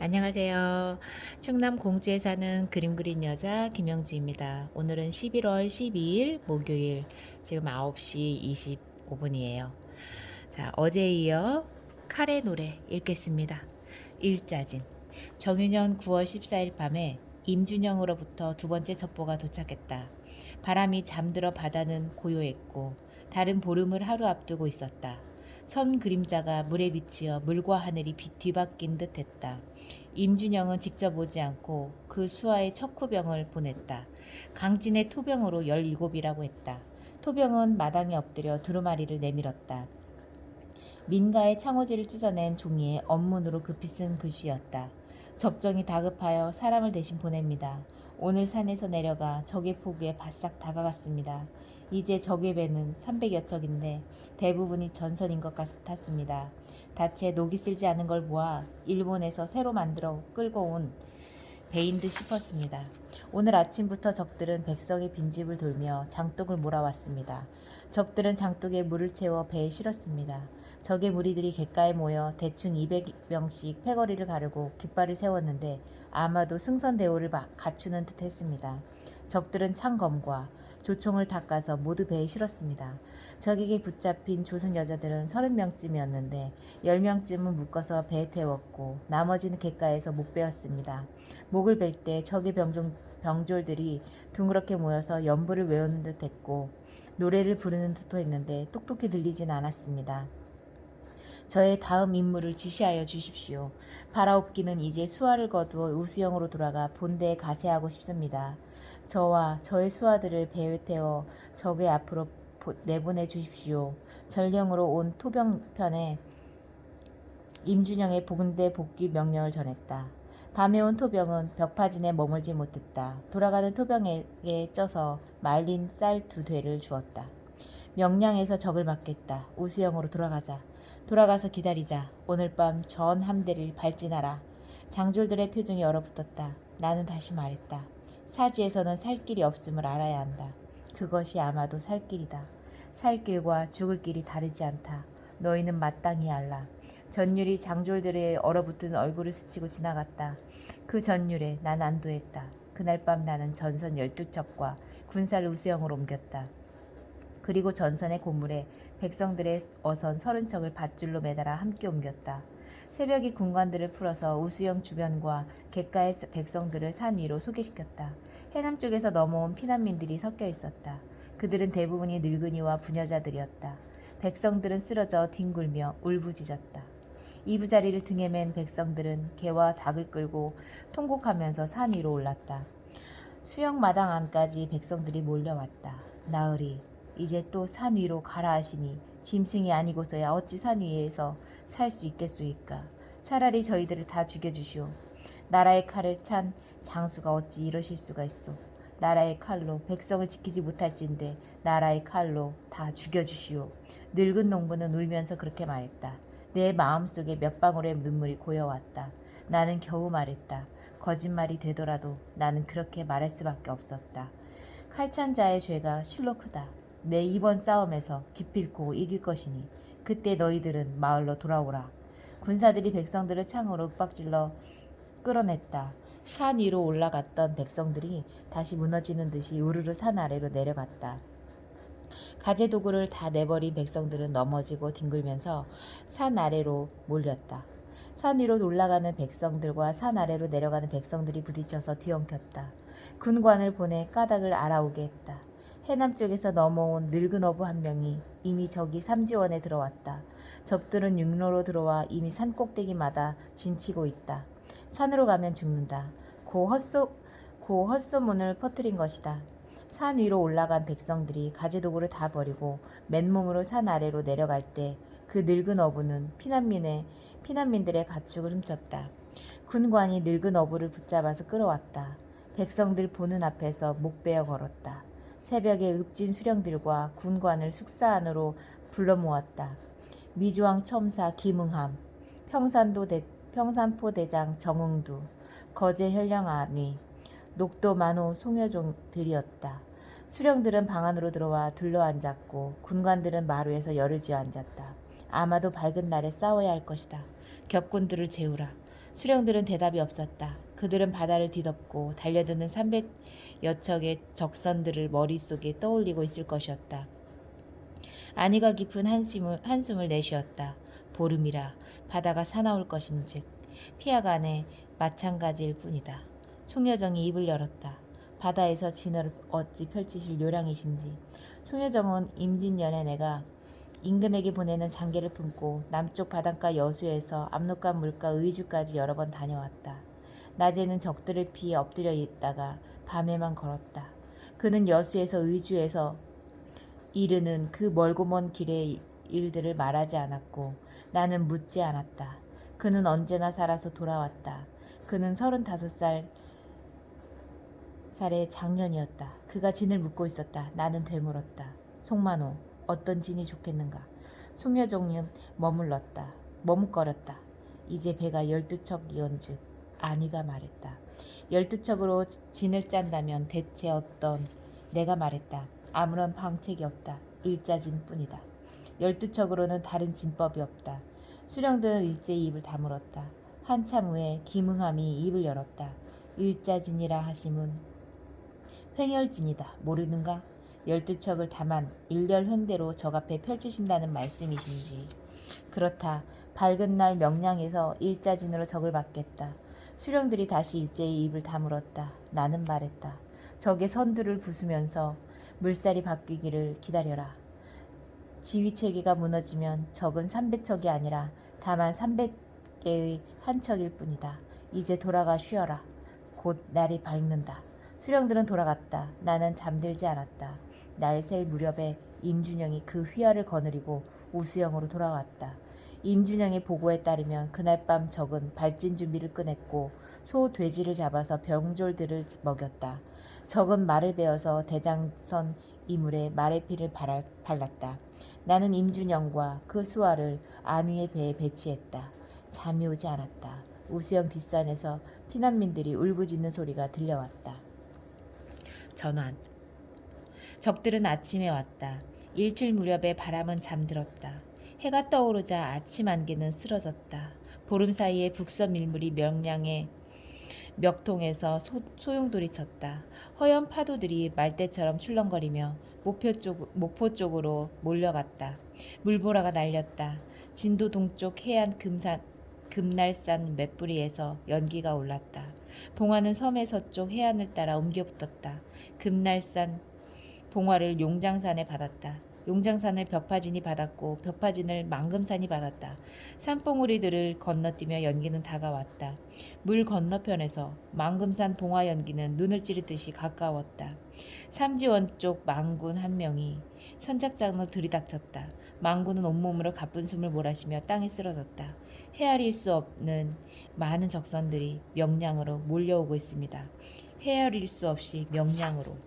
안녕하세요. 충남 공주에 사는 그림 그린 여자 김영지입니다. 오늘은 11월 12일 목요일 지금 9시 25분이에요. 자, 어제에 이어 칼의 노래 읽겠습니다. 일자진. 정유년 9월 14일 밤에 임준영으로부터 두 번째 첩보가 도착했다. 바람이 잠들어 바다는 고요했고 다른 보름을 하루 앞두고 있었다. 선 그림자가 물에 비치어 물과 하늘이 뒤바뀐 듯했다. 임준영은 직접 오지 않고 그 수하의 척후병을 보냈다. 강진의 토병으로 17이라고 했다. 토병은 마당에 엎드려 두루마리를 내밀었다. 민가의 창호지를 찢어낸 종이에 언문으로 급히 쓴 글씨였다. 적정이 다급하여 사람을 대신 보냅니다. 오늘 산에서 내려가 적의 포구에 바싹 다가갔습니다. 이제 적의 배는 300여 척인데 대부분이 전선인 것 같았습니다. 다채 녹이 쓸지 않은 걸 보아 일본에서 새로 만들어 끌고 온 배인 듯 싶었습니다. 오늘 아침부터 적들은 백성의 빈집을 돌며 장독을 몰아왔습니다. 적들은 장독에 물을 채워 배에 실었습니다. 적의 무리들이 갯가에 모여 대충 200명씩 패거리를 가르고 깃발을 세웠는데 아마도 승선대오를 갖추는 듯 했습니다. 적들은 창검과 조총을 닦아서 모두 배에 실었습니다. 적에게 붙잡힌 조선 여자들은 30명쯤이었는데 10명쯤은 묶어서 배에 태웠고 나머지는 갯가에서 못 베었습니다. 목을 벨 때 적의 병졸들이 둥그렇게 모여서 연부를 외우는 듯 했고 노래를 부르는 듯도 했는데 똑똑히 들리진 않았습니다. 저의 다음 임무를 지시하여 주십시오. 바라옵기는 이제 수하를 거두어 우수영으로 돌아가 본대에 가세하고 싶습니다. 저와 저의 수하들을 배에 태워 적의 앞으로 내보내 주십시오. 전령으로 온 토병편에 임준영의 본대 복귀 명령을 전했다. 밤에 온 토병은 벽파진에 머물지 못했다. 돌아가는 토병에게 쪄서 말린 쌀 2되를 주었다. 명량에서 적을 맞겠다. 우수영으로 돌아가자. 돌아가서 기다리자. 오늘 밤 전 함대를 발진하라. 장졸들의 표정이 얼어붙었다. 나는 다시 말했다. 사지에서는 살 길이 없음을 알아야 한다. 그것이 아마도 살 길이다. 살 길과 죽을 길이 다르지 않다. 너희는 마땅히 알라. 전율이 장졸들의 얼어붙은 얼굴을 스치고 지나갔다. 그 전율에 난 안도했다. 그날 밤 나는 전선 12척과 군사를 우수영으로 옮겼다. 그리고 전선의 고물에 백성들의 어선 30척을 밧줄로 매달아 함께 옮겼다. 새벽이 군관들을 풀어서 우수영 주변과 갯가의 백성들을 산 위로 소개시켰다. 해남 쪽에서 넘어온 피난민들이 섞여 있었다. 그들은 대부분이 늙은이와 부녀자들이었다. 백성들은 쓰러져 뒹굴며 울부짖었다. 이부자리를 등에 맨 백성들은 개와 닭을 끌고 통곡하면서 산 위로 올랐다. 수영마당 안까지 백성들이 몰려왔다. 나으리, 이제 또 산 위로 가라 하시니 짐승이 아니고서야 어찌 산 위에서 살 수 있겠소이까. 차라리 저희들을 다 죽여주시오. 나라의 칼을 찬 장수가 어찌 이러실 수가 있소. 나라의 칼로 백성을 지키지 못할진데 나라의 칼로 다 죽여주시오. 늙은 농부는 울면서 그렇게 말했다. 내 마음속에 몇 방울의 눈물이 고여왔다. 나는 겨우 말했다. 거짓말이 되더라도 나는 그렇게 말할 수밖에 없었다. 칼찬 자의 죄가 실로 크다. 내 이번 싸움에서 기필코 이길 것이니 그때 너희들은 마을로 돌아오라. 군사들이 백성들을 창으로 윽박질러 끌어냈다. 산 위로 올라갔던 백성들이 다시 무너지는 듯이 우르르 산 아래로 내려갔다. 가재도구를 다 내버린 백성들은 넘어지고 뒹굴면서 산 아래로 몰렸다. 산 위로 올라가는 백성들과 산 아래로 내려가는 백성들이 부딪혀서 뒤엉켰다. 군관을 보내 까닭을 알아오게 했다. 해남 쪽에서 넘어온 늙은 어부 한 명이 이미 저기 삼지원에 들어왔다. 적들은 육로로 들어와 이미 산 꼭대기마다 진치고 있다. 산으로 가면 죽는다. 고 헛소문을 퍼뜨린 것이다. 산 위로 올라간 백성들이 가재도구를 다 버리고 맨몸으로 산 아래로 내려갈 때 그 늙은 어부는 피난민들의 가축을 훔쳤다. 군관이 늙은 어부를 붙잡아서 끌어왔다. 백성들 보는 앞에서 목 베어 걸었다. 새벽에 읍진 수령들과 군관을 숙사 안으로 불러 모았다. 미주왕 첨사 김응함, 평산포 대장 정응두, 거제 현령안위, 녹도 만호 송여종들이었다. 수령들은 방 안으로 들어와 둘러앉았고 군관들은 마루에서 열을 지어 앉았다. 아마도 밝은 날에 싸워야 할 것이다. 격군들을 재우라. 수령들은 대답이 없었다. 그들은 바다를 뒤덮고 달려드는 300여 척의 적선들을 머릿속에 떠올리고 있을 것이었다. 안위가 깊은 한숨을 내쉬었다. 보름이라 바다가 사나울 것인즉 피하간에 마찬가지일 뿐이다. 송여정이 입을 열었다. 바다에서 진어를 어찌 펼치실 요량이신지. 송여정은 임진년에 내가 임금에게 보내는 장계를 품고 남쪽 바닷가 여수에서 압록강 물가 의주까지 여러 번 다녀왔다. 낮에는 적들을 피해 엎드려 있다가 밤에만 걸었다. 그는 여수에서 의주에서 이르는 그 멀고 먼 길의 일들을 말하지 않았고 나는 묻지 않았다. 그는 언제나 살아서 돌아왔다. 그는 35살의 장년이었다. 그가 진을 묻고 있었다. 나는 되물었다. 송만호, 어떤 진이 좋겠는가? 송여종은 머뭇거렸다. 이제 배가 12척이온즉 안위가 말했다. 12척으로 진을 짠다면 대체 어떤? 내가 말했다. 아무런 방책이 없다. 일자진 뿐이다. 12척으로는 다른 진법이 없다. 수령들은 일제히 입을 다물었다. 한참 후에 김응함이 입을 열었다. 일자진이라 하심은 횡열진이다. 모르는가? 12척을 다만 일렬 횡대로 적 앞에 펼치신다는 말씀이신지. 그렇다. 밝은 날 명량에서 일자진으로 적을 받겠다. 수령들이 다시 일제히 입을 다물었다. 나는 말했다. 적의 선두를 부수면서 물살이 바뀌기를 기다려라. 지휘체계가 무너지면 적은 300척이 아니라 다만 300개의 한 척일 뿐이다. 이제 돌아가 쉬어라. 곧 날이 밝는다. 수령들은 돌아갔다. 나는 잠들지 않았다. 날 셀 무렵에 임준영이 그 휘하를 거느리고 우수영으로 돌아왔다. 임준영의 보고에 따르면 그날 밤 적은 발진 준비를 끝냈고 소 돼지를 잡아서 병졸들을 먹였다. 적은 말을 베어서 대장선 이물에 말의 피를 발랐다. 나는 임준영과 그 수하를 안위의 배에 배치했다. 잠이 오지 않았다. 우수영 뒷산에서 피난민들이 울부짖는 소리가 들려왔다. 전환. 적들은 아침에 왔다. 일출 무렵에 바람은 잠들었다. 해가 떠오르자 아침 안개는 쓰러졌다. 보름 사이에 북서 밀물이 명량의 멱통에서 소용돌이 쳤다. 허연 파도들이 말대처럼 출렁거리며 목포 쪽으로 몰려갔다. 물보라가 날렸다. 진도 동쪽 해안 금날산 맷뿌리에서 연기가 올랐다. 봉화는 섬의 서쪽 해안을 따라 옮겨붙었다. 금날산 봉화를 용장산에 받았다. 용장산을 벽파진이 받았고 벽파진을 망금산이 받았다. 산봉우리들을 건너뛰며 연기는 다가왔다. 물 건너편에서 망금산 봉화 연기는 눈을 찌르듯이 가까웠다. 삼지원 쪽 망군 한 명이 선착장으로 들이닥쳤다. 망군은 온몸으로 가쁜 숨을 몰아쉬며 땅에 쓰러졌다. 헤아릴 수 없는 많은 적선들이 명량으로 몰려오고 있습니다. 헤아릴 수 없이 명량으로.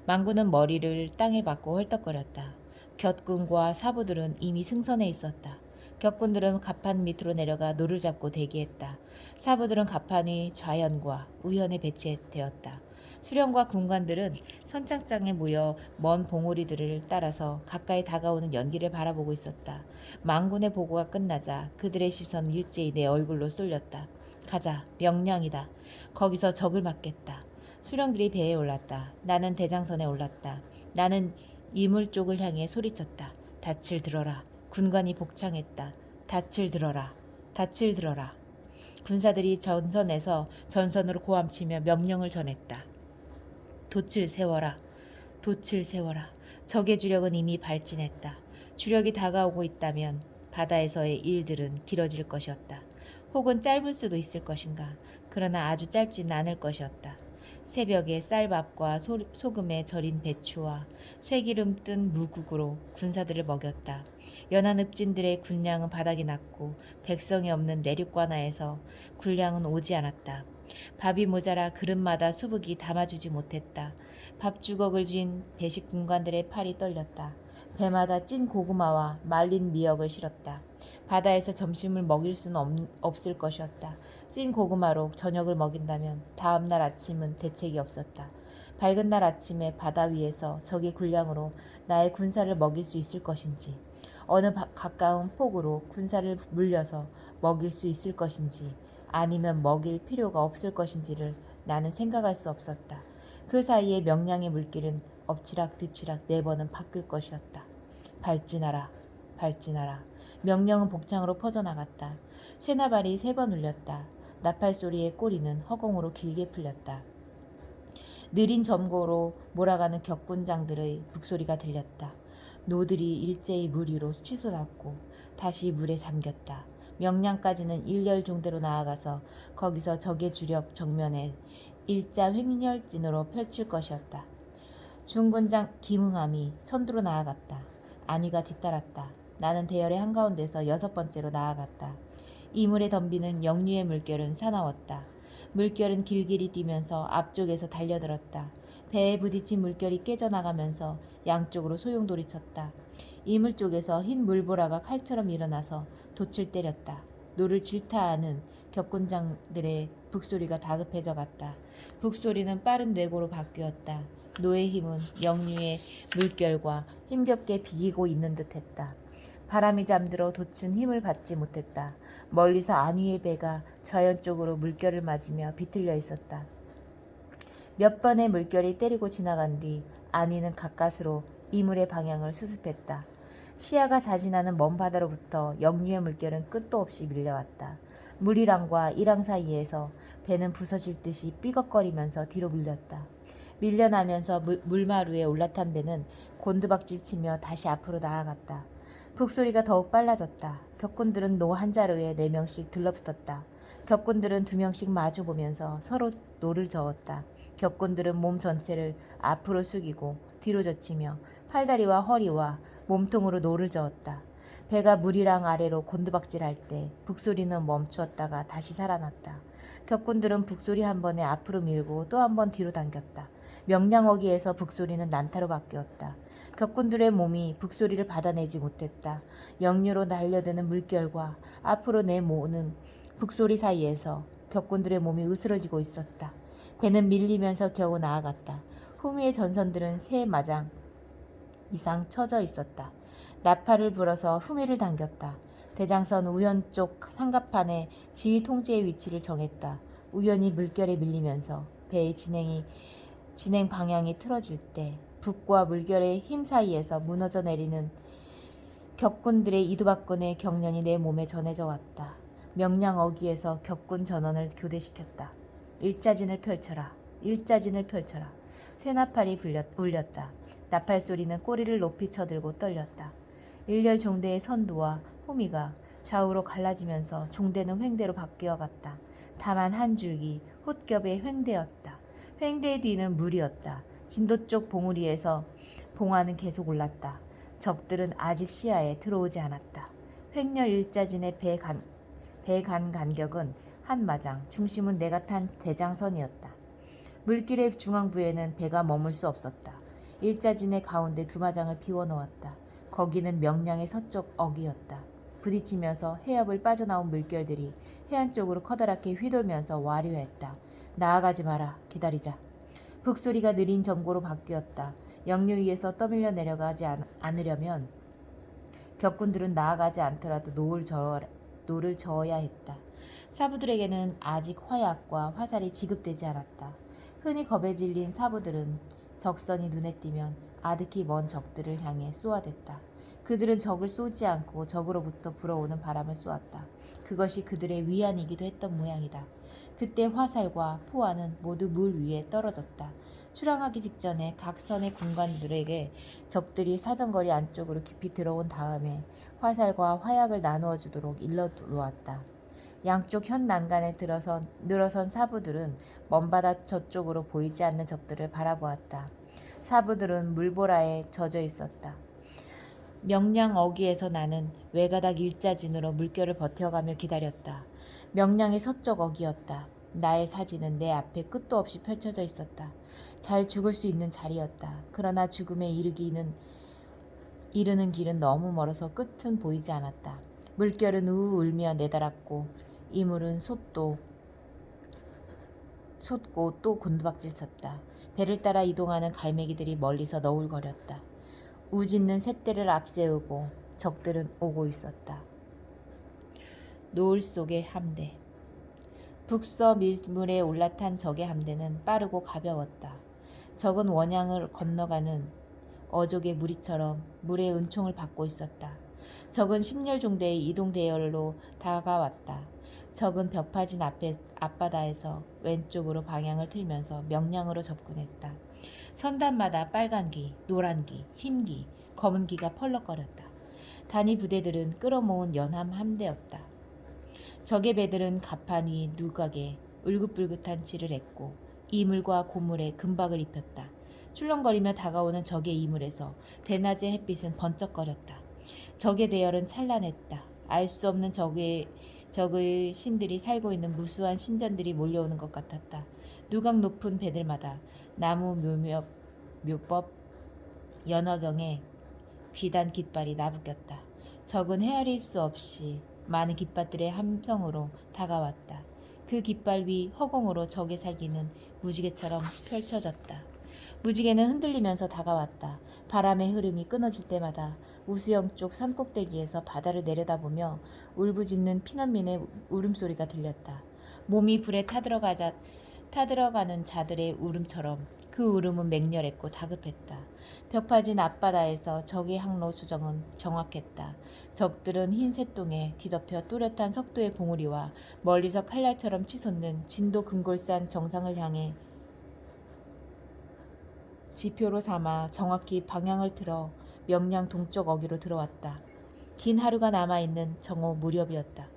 망군은 머리를 땅에 박고 헐떡거렸다. 곁군과 사부들은 이미 승선해 있었다. 곁군들은 갑판 밑으로 내려가 노를 잡고 대기했다. 사부들은 갑판 위 좌현과 우현에 배치되었다. 수령과 군관들은 선착장에 모여 먼 봉오리들을 따라서 가까이 다가오는 연기를 바라보고 있었다. 망군의 보고가 끝나자 그들의 시선은 일제히 내 얼굴로 쏠렸다. 가자, 명량이다. 거기서 적을 맞겠다. 수령들이 배에 올랐다. 나는 대장선에 올랐다. 나는 이물 쪽을 향해 소리쳤다. 닻을 들어라. 군관이 복창했다. 닻을 들어라. 닻을 들어라. 군사들이 전선에서 전선으로 고함치며 명령을 전했다. 돛을 세워라. 돛을 세워라. 적의 주력은 이미 발진했다. 주력이 다가오고 있다면 바다에서의 일들은 길어질 것이었다. 혹은 짧을 수도 있을 것인가. 그러나 아주 짧지는 않을 것이었다. 새벽에 쌀밥과 소금에 절인 배추와 쇠기름 뜬 무국으로 군사들을 먹였다. 연한 읍진들의 군량은 바닥이 났고 백성이 없는 내륙관하에서 군량은 오지 않았다. 밥이 모자라 그릇마다 수북이 담아주지 못했다. 밥주걱을 쥔 배식 군관들의 팔이 떨렸다. 배마다 찐 고구마와 말린 미역을 실었다. 바다에서 점심을 먹일 수는 없을 것이었다. 찐 고구마로 저녁을 먹인다면 다음 날 아침은 대책이 없었다. 밝은 날 아침에 바다 위에서 적의 군량으로 나의 군사를 먹일 수 있을 것인지 어느 가까운 폭으로 군사를 물려서 먹일 수 있을 것인지 아니면 먹일 필요가 없을 것인지를 나는 생각할 수 없었다. 그 사이에 명량의 물길은 엎치락 뒤치락 4번은 바뀔 것이었다. 발진하라, 발진하라. 명령은 복창으로 퍼져나갔다. 쇠나발이 3번 울렸다. 나팔 소리의 꼬리는 허공으로 길게 풀렸다. 느린 점고로 몰아가는 격군장들의 북소리가 들렸다. 노들이 일제히 물 위로 치솟았고 다시 물에 잠겼다. 명량까지는 일렬 종대로 나아가서 거기서 적의 주력 정면에 일자 횡렬진으로 펼칠 것이었다. 중군장 김응함이 선두로 나아갔다. 안위가 뒤따랐다. 나는 대열의 한가운데서 6번째로 나아갔다. 이물에 덤비는 영류의 물결은 사나웠다. 물결은 길길이 뛰면서 앞쪽에서 달려들었다. 배에 부딪힌 물결이 깨져나가면서 양쪽으로 소용돌이쳤다. 이물 쪽에서 흰 물보라가 칼처럼 일어나서 돛을 때렸다. 노를 질타하는 격군장들의 북소리가 다급해져 갔다. 북소리는 빠른 뇌고로 바뀌었다. 노의 힘은 영류의 물결과 힘겹게 비기고 있는 듯했다. 바람이 잠들어 돛은 힘을 받지 못했다. 멀리서 안위의 배가 좌연 쪽으로 물결을 맞으며 비틀려 있었다. 몇 번의 물결이 때리고 지나간 뒤 안위는 가까스로 이물의 방향을 수습했다. 시야가 자진하는 먼 바다로부터 영류의 물결은 끝도 없이 밀려왔다. 물이랑과 이랑 사이에서 배는 부서질 듯이 삐걱거리면서 뒤로 밀렸다. 밀려나면서 물마루에 올라탄 배는 곤두박질치며 다시 앞으로 나아갔다. 북소리가 더욱 빨라졌다. 격군들은 노 한 자루에 4명씩 들러붙었다. 격군들은 2명씩 마주보면서 서로 노를 저었다. 격군들은 몸 전체를 앞으로 숙이고 뒤로 젖히며 팔다리와 허리와 몸통으로 노를 저었다. 배가 물이랑 아래로 곤두박질할 때 북소리는 멈추었다가 다시 살아났다. 격군들은 북소리 한 번에 앞으로 밀고 또 한 번 뒤로 당겼다. 명량어기에서 북소리는 난타로 바뀌었다. 격군들의 몸이 북소리를 받아내지 못했다. 역류로 날려드는 물결과 앞으로 내모는 북소리 사이에서 격군들의 몸이 으스러지고 있었다. 배는 밀리면서 겨우 나아갔다. 후미의 전선들은 3마장 이상 처져 있었다. 나팔을 불어서 후미를 당겼다. 대장선 우연 쪽 상갑판에 지휘 통제의 위치를 정했다. 우연히 물결에 밀리면서 배의 진행 방향이 틀어질 때 북과 물결의 힘 사이에서 무너져 내리는 격군들의 이두박근의 경련이 내 몸에 전해져 왔다. 명량 어귀에서 격군 전원을 교대시켰다. 일자진을 펼쳐라. 일자진을 펼쳐라. 쇠나팔이 울렸다. 나팔 소리는 꼬리를 높이 쳐들고 떨렸다. 일렬 종대의 선두와 호미가 좌우로 갈라지면서 종대는 횡대로 바뀌어 갔다. 다만 한 줄기 홑겹의 횡대였다. 횡대의 뒤는 물이었다. 진도 쪽 봉우리에서 봉화는 계속 올랐다. 적들은 아직 시야에 들어오지 않았다. 횡렬 일자진의 배간 간격은 한 마장, 중심은 내가 탄 대장선이었다. 물길의 중앙부에는 배가 머물 수 없었다. 일자진의 가운데 2마장을 비워놓았다. 거기는 명량의 서쪽 어귀였다. 부딪히면서 해협을 빠져나온 물결들이 해안 쪽으로 커다랗게 휘돌면서 와류했다. 나아가지 마라. 기다리자. 북소리가 느린 점고로 바뀌었다. 역류 위에서 떠밀려 내려가지 않으려면 격군들은 나아가지 않더라도 노를 저어야 했다. 사부들에게는 아직 화약과 화살이 지급되지 않았다. 흔히 겁에 질린 사부들은 적선이 눈에 띄면 아득히 먼 적들을 향해 쏘아댔다. 그들은 적을 쏘지 않고 적으로부터 불어오는 바람을 쏘았다. 그것이 그들의 위안이기도 했던 모양이다. 그때 화살과 포화는 모두 물 위에 떨어졌다. 출항하기 직전에 각 선의 군관들에게 적들이 사정거리 안쪽으로 깊이 들어온 다음에 화살과 화약을 나누어 주도록 일러 놓았다. 양쪽 현 난간에 늘어선 사부들은 먼 바다 저쪽으로 보이지 않는 적들을 바라보았다. 사부들은 물보라에 젖어 있었다. 명량 어귀에서 나는 외가닥 일자진으로 물결을 버텨가며 기다렸다. 명량의 서쪽 어귀였다. 나의 사진은 내 앞에 끝도 없이 펼쳐져 있었다. 잘 죽을 수 있는 자리였다. 그러나 죽음에 이르는 길은 너무 멀어서 끝은 보이지 않았다. 물결은 우우 울며 내달았고 이물은 솟고 또 곤두박질 쳤다. 배를 따라 이동하는 갈매기들이 멀리서 너울거렸다. 우짖는 새떼를 앞세우고 적들은 오고 있었다. 노을 속의 함대. 북서 밀물에 올라탄 적의 함대는 빠르고 가벼웠다. 적은 원양을 건너가는 어족의 무리처럼 물의 은총을 받고 있었다. 적은 심렬종대의 이동 대열로 다가왔다. 적은 벽파진 앞바다에서 왼쪽으로 방향을 틀면서 명량으로 접근했다. 선단마다 빨간기, 노란기, 흰기, 검은기가 펄럭거렸다. 단위 부대들은 끌어모은 연함 함대였다. 적의 배들은 갑판 위 누각에 울긋불긋한 칠을 했고 이물과 고물에 금박을 입혔다. 출렁거리며 다가오는 적의 이물에서 대낮의 햇빛은 번쩍거렸다. 적의 대열은 찬란했다. 알 수 없는 적의 신들이 살고 있는 무수한 신전들이 몰려오는 것 같았다. 누각 높은 배들마다 나무 묘법 연화경에 비단 깃발이 나부꼈다. 적은 헤아릴 수 없이 많은 깃발들의 함성으로 다가왔다. 그 깃발 위 허공으로 적의 살기는 무지개처럼 펼쳐졌다. 무지개는 흔들리면서 다가왔다. 바람의 흐름이 끊어질 때마다 우수영 쪽 산꼭대기에서 바다를 내려다보며 울부짖는 피난민의 울음소리가 들렸다. 몸이 불에 타들어가는 자들의 울음처럼 그 울음은 맹렬했고 다급했다. 벽파진 앞바다에서 적의 항로 수정은 정확했다. 적들은 흰 새똥에 뒤덮여 또렷한 석도의 봉우리와 멀리서 칼날처럼 치솟는 진도 금골산 정상을 향해 지표로 삼아 정확히 방향을 틀어 명량 동쪽 어기로 들어왔다. 긴 하루가 남아있는 정오 무렵이었다.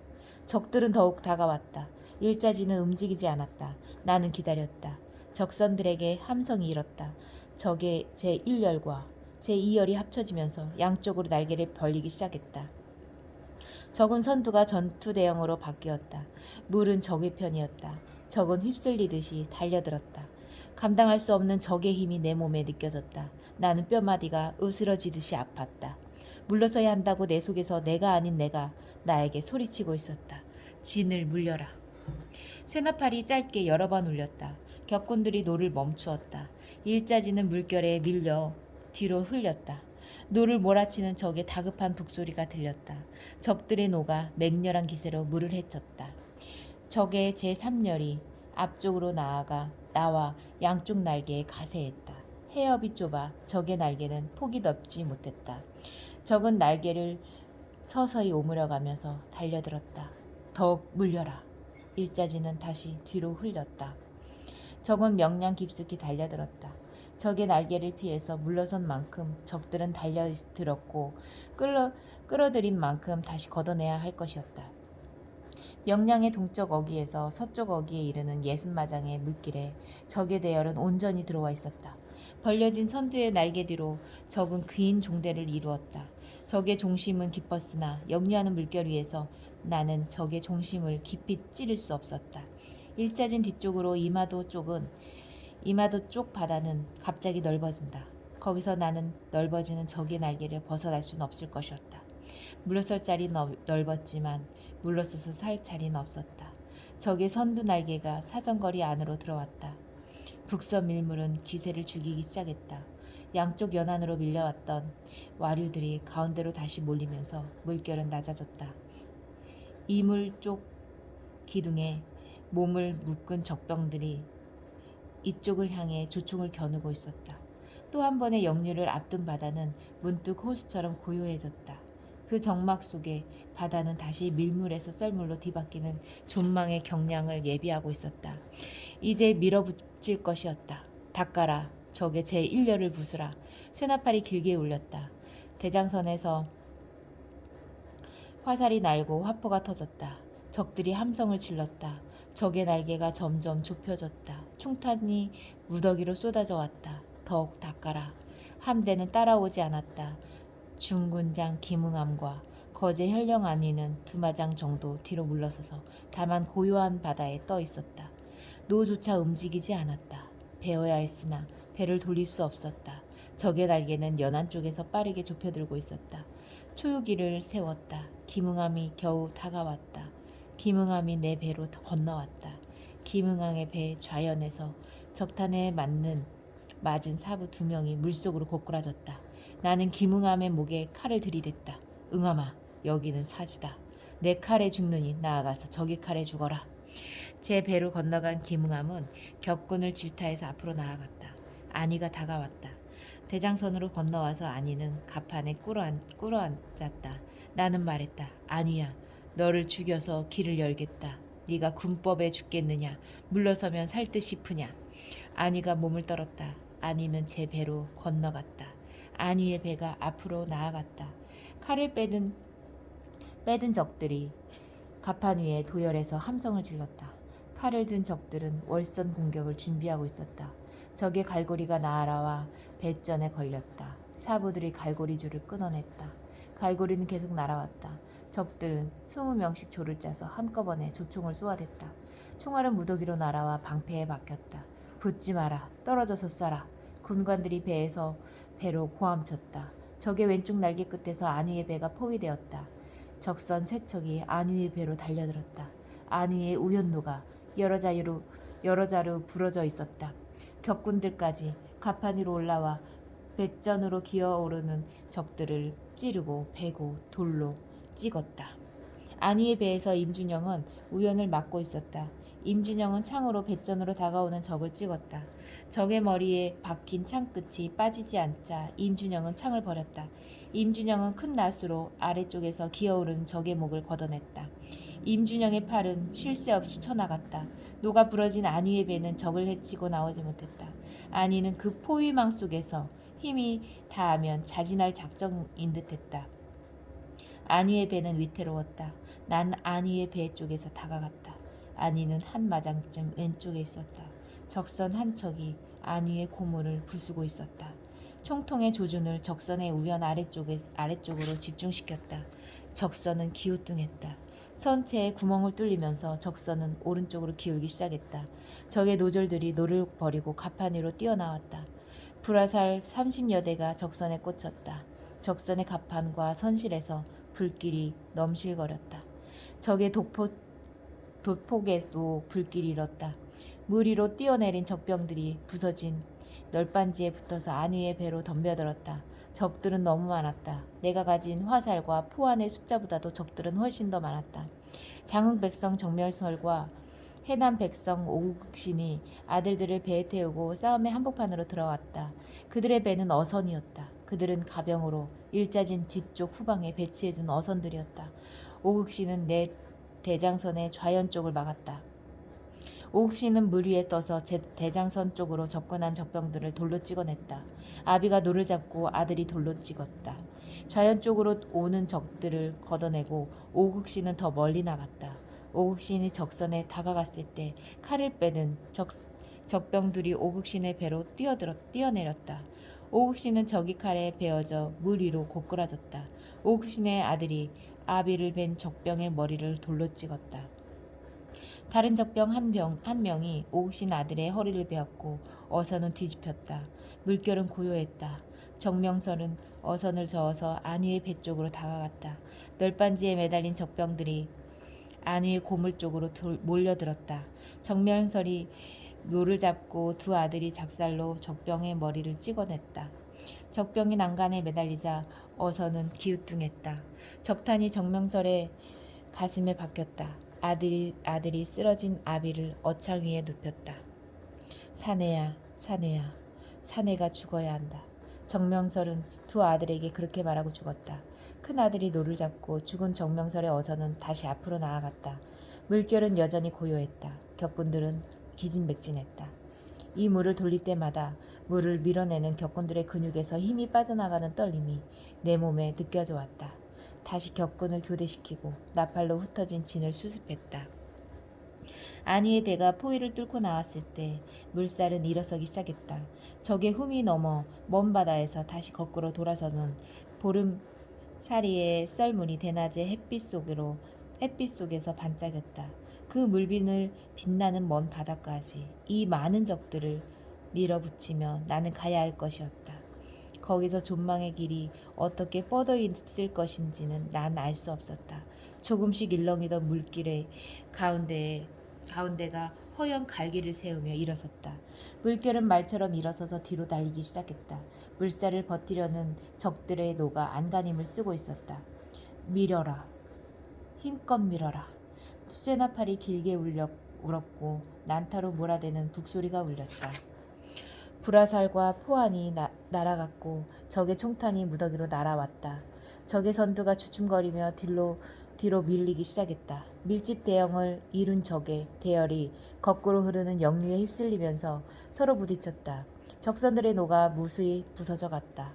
적들은 더욱 다가왔다. 일자지는 움직이지 않았다. 나는 기다렸다. 적선들에게 함성이 일었다. 적의 제1열과 제2열이 합쳐지면서 양쪽으로 날개를 벌리기 시작했다. 적은 선두가 전투 대형으로 바뀌었다. 물은 적의 편이었다. 적은 휩쓸리듯이 달려들었다. 감당할 수 없는 적의 힘이 내 몸에 느껴졌다. 나는 뼈마디가 으스러지듯이 아팠다. 물러서야 한다고 내 속에서 내가 아닌 내가 나에게 소리치고 있었다. 진을 물려라. 쇠나팔이 짧게 여러 번 울렸다. 격군들이 노를 멈추었다. 일자지는 물결에 밀려 뒤로 흘렸다. 노를 몰아치는 적의 다급한 북소리가 들렸다. 적들의 노가 맹렬한 기세로 물을 헤쳤다. 적의 제3열이 앞쪽으로 나아가 나와 양쪽 날개에 가세했다. 해협이 좁아 적의 날개는 폭이 넓지 못했다. 적은 날개를 서서히 오므려가면서 달려들었다. 더욱 물려라. 일자지는 다시 뒤로 흘렸다. 적은 명량 깊숙이 달려들었다. 적의 날개를 피해서 물러선 만큼 적들은 달려들었고 끌어들인 만큼 다시 걷어내야 할 것이었다. 명량의 동쪽 어기에서 서쪽 어기에 이르는 60마장의 물길에 적의 대열은 온전히 들어와 있었다. 벌려진 선두의 날개 뒤로 적은 긴 종대를 이루었다. 적의 종심은 깊었으나 역류하는 물결 위에서 나는 적의 종심을 깊이 찌를 수 없었다. 일자진 뒤쪽으로 이마도 쪽 바다는 갑자기 넓어진다. 거기서 나는 넓어지는 적의 날개를 벗어날 수는 없을 것이었다. 물러설 자리는 넓었지만 물러서서 살 자리는 없었다. 적의 선두 날개가 사정거리 안으로 들어왔다. 북서 밀물은 기세를 죽이기 시작했다. 양쪽 연안으로 밀려왔던 와류들이 가운데로 다시 몰리면서 물결은 낮아졌다. 이물 쪽 기둥에 몸을 묶은 적병들이 이쪽을 향해 조총을 겨누고 있었다. 또 한 번의 역류를 앞둔 바다는 문득 호수처럼 고요해졌다. 그 적막 속에 바다는 다시 밀물에서 썰물로 뒤바뀌는 존망의 경량을 예비하고 있었다. 이제 밀어붙일 것이었다. 닦아라. 적의 제1열을 부수라. 쇠나팔이 길게 울렸다. 대장선에서 화살이 날고 화포가 터졌다. 적들이 함성을 질렀다. 적의 날개가 점점 좁혀졌다. 충탄이 무더기로 쏟아져 왔다. 더욱 닦아라. 함대는 따라오지 않았다. 중군장 김응암과 거제 현령 안위는 2마장 정도 뒤로 물러서서 다만 고요한 바다에 떠 있었다. 노조차 움직이지 않았다. 베어야 했으나 배를 돌릴 수 없었다. 적의 날개는 연안 쪽에서 빠르게 좁혀들고 있었다. 초유기를 세웠다. 김응암이 겨우 다가왔다. 김응암이 내 배로 건너왔다. 김응암의 배 좌연에서 적탄에 맞은 사부 2명이 물속으로 고꾸라졌다. 나는 김응암의 목에 칼을 들이댔다. 응암아, 여기는 사지다. 내 칼에 죽느니 나아가서 저기 칼에 죽어라. 제 배로 건너간 김응암은 격군을 질타해서 앞으로 나아갔다. 안희가 다가왔다. 대장선으로 건너와서 안희는 갑판에 꿇어앉았다. 나는 말했다. 안희야, 너를 죽여서 길을 열겠다. 네가 군법에 죽겠느냐? 물러서면 살 듯 싶으냐? 안희가 몸을 떨었다. 안희는 제 배로 건너갔다. 안희의 배가 앞으로 나아갔다. 칼을 빼든 적들이 갑판 위에 도열해서 함성을 질렀다. 칼을 든 적들은 월선 공격을 준비하고 있었다. 적의 갈고리가 날아와 배전에 걸렸다. 사부들이 갈고리줄을 끊어냈다. 갈고리는 계속 날아왔다. 적들은 20명씩 조를 짜서 한꺼번에 조총을 쏘아댔다. 총알은 무더기로 날아와 방패에 박혔다. 붙지 마라. 떨어져서 쏴라. 군관들이 배로 고함쳤다. 적의 왼쪽 날개 끝에서 안위의 배가 포위되었다. 적선 세 척이 안위의 배로 달려들었다. 안위의 우연로가 여러 자루 부러져 있었다. 격군들까지 갑판 위로 올라와 배전으로 기어오르는 적들을 찌르고 베고 돌로 찍었다. 안위의 배에서 임준영은 우연을 막고 있었다. 임준영은 창으로 배전으로 다가오는 적을 찍었다. 적의 머리에 박힌 창끝이 빠지지 않자 임준영은 창을 버렸다. 임준영은 큰 낫으로 아래쪽에서 기어오르는 적의 목을 걷어냈다. 임준영의 팔은 쉴 새 없이 쳐나갔다. 녹아 부러진 안위의 배는 적을 해치고 나오지 못했다. 안위는 그 포위망 속에서 힘이 닿으면 자진할 작정인 듯했다. 안위의 배는 위태로웠다. 난 안위의 배 쪽에서 다가갔다. 안위는 한 마장쯤 왼쪽에 있었다. 적선 한 척이 안위의 고무를 부수고 있었다. 총통의 조준을 적선의 우연 아래쪽으로 집중시켰다. 적선은 기우뚱했다. 선체에 구멍을 뚫리면서 적선은 오른쪽으로 기울기 시작했다. 적의 노졸들이 노를 버리고 갑판 위로 뛰어나왔다. 불화살 30여 대가 적선에 꽂혔다. 적선의 갑판과 선실에서 불길이 넘실거렸다. 적의 돛폭에도 불길이 일었다. 물 위로 뛰어내린 적병들이 부서진 널빤지에 붙어서 안위의 배로 덤벼들었다. 적들은 너무 많았다. 내가 가진 화살과 포안의 숫자보다도 적들은 훨씬 더 많았다. 장흥 백성 정멸설과 해남 백성 오국신이 아들들을 배에 태우고 싸움의 한복판으로 들어왔다. 그들의 배는 어선이었다. 그들은 가병으로 일자진 뒤쪽 후방에 배치해준 어선들이었다. 오국신은 내 대장선의 좌연 쪽을 막았다. 오국신은 물 위에 떠서 제 대장선 쪽으로 접근한 적병들을 돌로 찍어냈다. 아비가 노를 잡고 아들이 돌로 찍었다. 좌연 쪽으로 오는 적들을 걷어내고 오국신은 더 멀리 나갔다. 오국신이 적선에 다가갔을 때 칼을 빼든 적병들이 오국신의 배로 뛰어내렸다. 오국신은 적이 칼에 베어져 물 위로 고꾸라졌다. 오국신의 아들이 아비를 벤 적병의 머리를 돌로 찍었다. 다른 적병 한 명이 오국신 아들의 허리를 베었고 어선은 뒤집혔다. 물결은 고요했다. 정명설은 어선을 저어서 안위의 배 쪽으로 다가갔다. 널빤지에 매달린 적병들이 안위의 고물 쪽으로 몰려들었다. 정명설이 노를 잡고 두 아들이 작살로 적병의 머리를 찍어냈다. 적병이 난간에 매달리자 어선은 기우뚱했다. 적탄이 정명설의 가슴에 박혔다. 아들이 쓰러진 아비를 어창 위에 눕혔다. 사내야, 사내야, 사내가 죽어야 한다. 정명설은 두 아들에게 그렇게 말하고 죽었다. 큰 아들이 노를 잡고 죽은 정명설의 어선은 다시 앞으로 나아갔다. 물결은 여전히 고요했다. 격군들은 기진맥진했다. 이 물을 돌릴 때마다 물을 밀어내는 격군들의 근육에서 힘이 빠져나가는 떨림이 내 몸에 느껴져 왔다. 다시 격군을 교대시키고 나팔로 흩어진 진을 수습했다. 안위의 배가 포위를 뚫고 나왔을 때 물살은 일어서기 시작했다. 적의 흠이 넘어 먼 바다에서 다시 거꾸로 돌아서는 보름사리의 썰물이 대낮의 햇빛 속에서 반짝였다. 그 물빈을 빛나는 먼 바다까지 이 많은 적들을 밀어붙이며 나는 가야 할 것이었다. 거기서 존망의 길이 어떻게 뻗어 있을 것인지는 난 알 수 없었다. 조금씩 일렁이던 물길의 가운데가 허연 갈기를 세우며 일어섰다. 물결은 말처럼 일어서서 뒤로 달리기 시작했다. 물살을 버티려는 적들의 노가 안간힘을 쓰고 있었다. 밀어라. 힘껏 밀어라. 쇠나팔이 길게 울었고 난타로 몰아대는 북소리가 울렸다. 불화살과 포안이 날아갔고 적의 총탄이 무더기로 날아왔다. 적의 선두가 주춤거리며 뒤로 밀리기 시작했다. 밀집 대형을 이룬 적의 대열이 거꾸로 흐르는 역류에 휩쓸리면서 서로 부딪혔다. 적선들의 노가 무수히 부서져 갔다.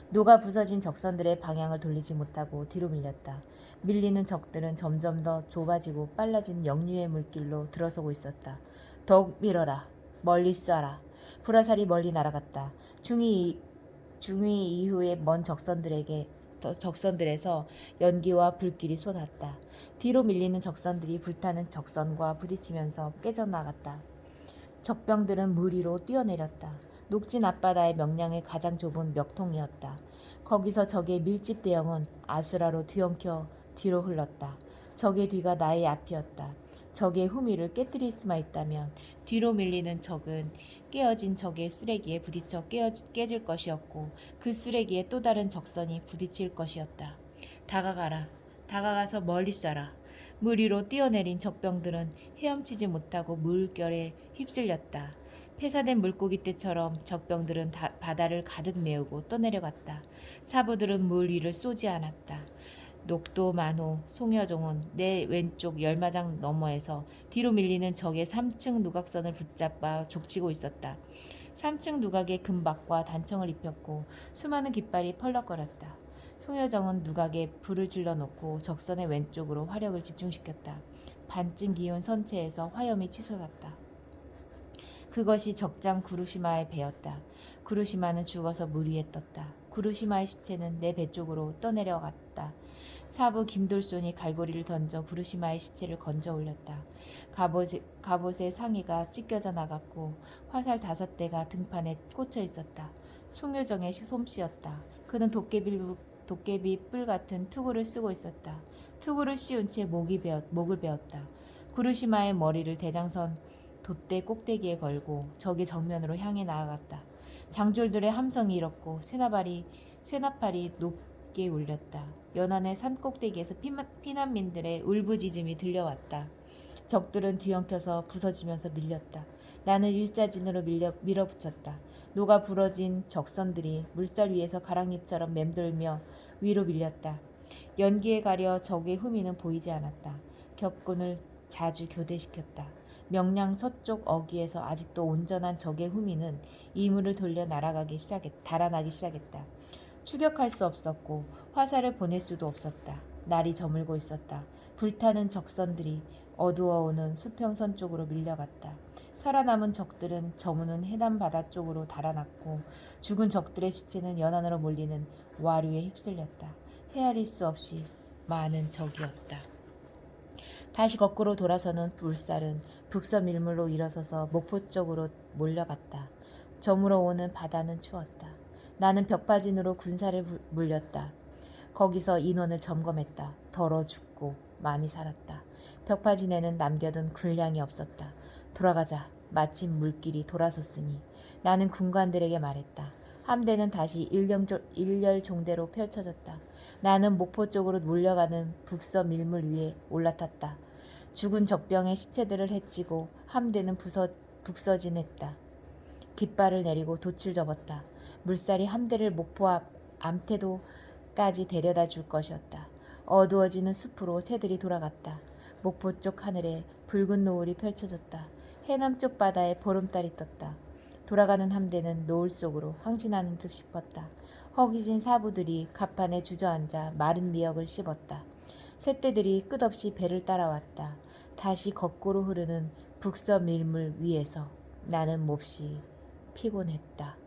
노가 부서진 적선들의 방향을 돌리지 못하고 뒤로 밀렸다. 밀리는 적들은 점점 더 좁아지고 빨라진 역류의 물길로 들어서고 있었다. 더욱 밀어라. 멀리 쏴라. 불화살이 멀리 날아갔다. 중위 이후의 먼 적선들에서 연기와 불길이 쏟았다. 뒤로 밀리는 적선들이 불타는 적선과 부딪히면서 깨져나갔다. 적병들은 물 위로 뛰어내렸다. 녹진 앞바다의 명량의 가장 좁은 멱통이었다. 거기서 적의 밀집 대형은 아수라로 뒤엉켜 뒤로 흘렀다. 적의 뒤가 나의 앞이었다. 적의 후미를 깨뜨릴 수만 있다면 뒤로 밀리는 적은 깨어진 적의 쓰레기에 부딪혀 깨질 것이었고 그 쓰레기에 또 다른 적선이 부딪힐 것이었다. 다가가라. 다가가서 멀리 쏴라. 물 위로 뛰어내린 적병들은 헤엄치지 못하고 물결에 휩쓸렸다. 폐사된 물고기 떼처럼 적병들은 바다를 가득 메우고 떠내려갔다. 사부들은 물 위를 쏘지 않았다. 녹도 만호 송여종은 내 왼쪽 열마장 너머에서 뒤로 밀리는 적의 3층 누각선을 붙잡아 족치고 있었다. 3층 누각에 금박과 단청을 입혔고 수많은 깃발이 펄럭거렸다. 송여정은 누각에 불을 질러놓고 적선의 왼쪽으로 화력을 집중시켰다. 반쯤 기운 선체에서 화염이 치솟았다. 그것이 적장 구루시마의 배였다. 구루시마는 죽어서 물 위에 떴다. 구루시마의 시체는 내 배 쪽으로 떠내려갔다. 사부 김돌손이 갈고리를 던져 구루시마의 시체를 건져 올렸다. 갑옷의 상의가 찢겨져 나갔고 화살 5대가 등판에 꽂혀 있었다. 송효정의 솜씨였다. 그는 도깨비 뿔 같은 투구를 쓰고 있었다. 투구를 씌운 채 목을 베었다. 구루시마의 머리를 대장선 돛대 꼭대기에 걸고 적의 정면으로 향해 나아갔다. 장졸들의 함성이 일었고 쇠나팔이 높게 울렸다. 연안의 산 꼭대기에서 피난민들의 울부짖음이 들려왔다. 적들은 뒤엉켜서 부서지면서 밀렸다. 나는 일자진으로 밀어붙였다. 노가 부러진 적선들이 물살 위에서 가랑잎처럼 맴돌며 위로 밀렸다. 연기에 가려 적의 후미는 보이지 않았다. 격군을 자주 교대시켰다. 명량 서쪽 어귀에서 아직도 온전한 적의 후미는 이물을 돌려 달아나기 시작했다. 추격할 수 없었고 화살을 보낼 수도 없었다. 날이 저물고 있었다. 불타는 적선들이 어두워오는 수평선 쪽으로 밀려갔다. 살아남은 적들은 저무는 해남 바다 쪽으로 달아났고 죽은 적들의 시체는 연안으로 몰리는 와류에 휩쓸렸다. 헤아릴 수 없이 많은 적이었다. 다시 거꾸로 돌아서는 물살은 북서밀물로 일어서서 목포 쪽으로 몰려갔다. 저물어 오는 바다는 추웠다. 나는 벽파진으로 군사를 물렸다. 거기서 인원을 점검했다. 더러 죽고 많이 살았다. 벽파진에는 남겨둔 군량이 없었다. 돌아가자. 마침 물길이 돌아섰으니 나는 군관들에게 말했다. 함대는 다시 일렬 종대로 펼쳐졌다. 나는 목포 쪽으로 몰려가는 북서 밀물 위에 올라탔다. 죽은 적병의 시체들을 해치고 함대는 북서진했다. 깃발을 내리고 돛을 접었다. 물살이 함대를 목포 앞 암태도까지 데려다 줄 것이었다. 어두워지는 숲으로 새들이 돌아갔다. 목포 쪽 하늘에 붉은 노을이 펼쳐졌다. 해남 쪽 바다에 보름달이 떴다. 돌아가는 함대는 노을 속으로 항진하는 듯 싶었다. 허기진 사부들이 갑판에 주저앉아 마른 미역을 씹었다. 새떼들이 끝없이 배를 따라왔다. 다시 거꾸로 흐르는 북서 밀물 위에서 나는 몹시 피곤했다.